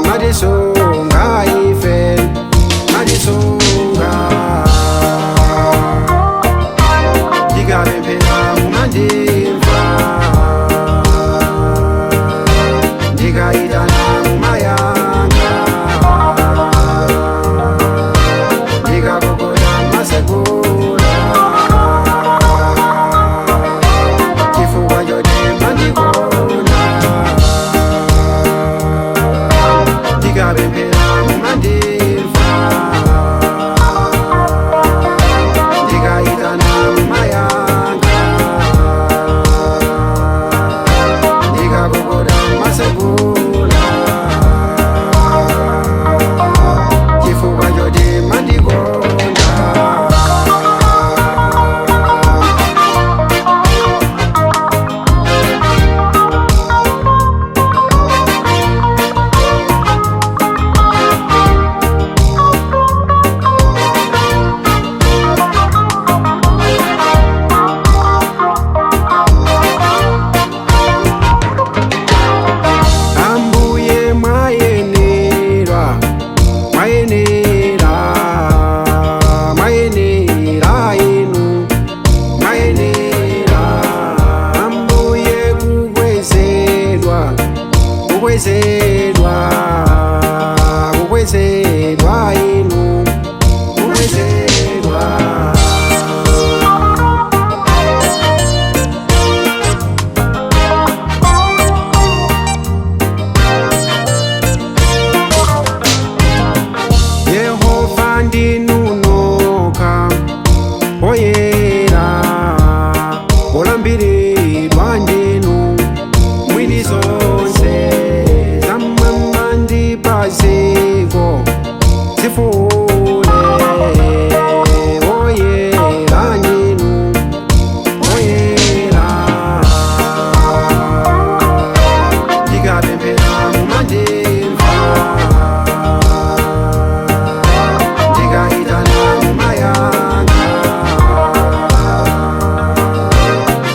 madisunga ife madisunga ndikapemphera mumandimva ndikayitana mumayanga ndikakokoda masekula chifukwa choti mandikona ndikapemphera mumandimva ndikayitana mumayanga ndikakokoda masekula chifukwa choti mandikonda. Ambuye mwayenera inu mwayenera ambuye kukwezedwa inu kukwezedwa. Yehova ndinunoka oyera olambiridwa ndinu mwini zonse zamwamba ndi paziko zifule oyera ndinu oyera ndikapemphera mumandimva ndikayitana mumayanga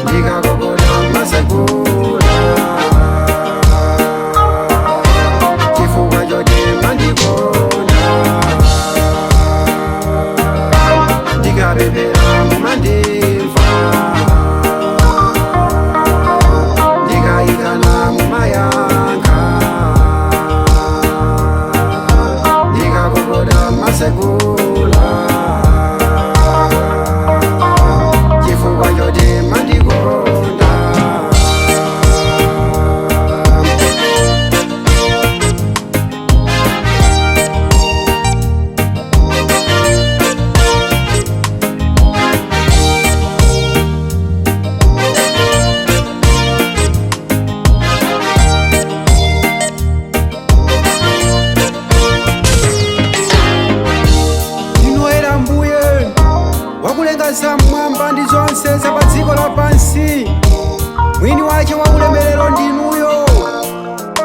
ndikakokoda masekula chifukwa choti mandikonda ndikapemphera mumandimva ndikayitana mumayanga ndikakokoda masekula chifukwa choti mandikonda. Ndinoera mbuye wakulenga zamwamba ndi zonse za pa dziko lapansi, mwini wace wa ulemerero ndinuyo,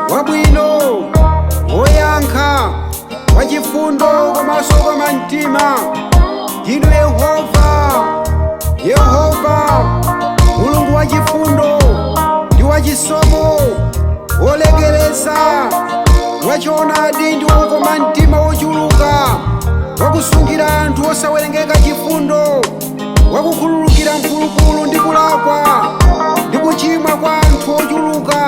wabwino woyankha wachifundo komanso koma mtima ndinu Yehova mulungu wachifundo ndi wachisomo wolekeresa wachoonadi ndi wokoma mtima wochuluka wakusungira anthu osawerengeka chifundo wakukhululukira mphulupulu ndi kulakwa ndi kuchimwa kwa anthu ochuluka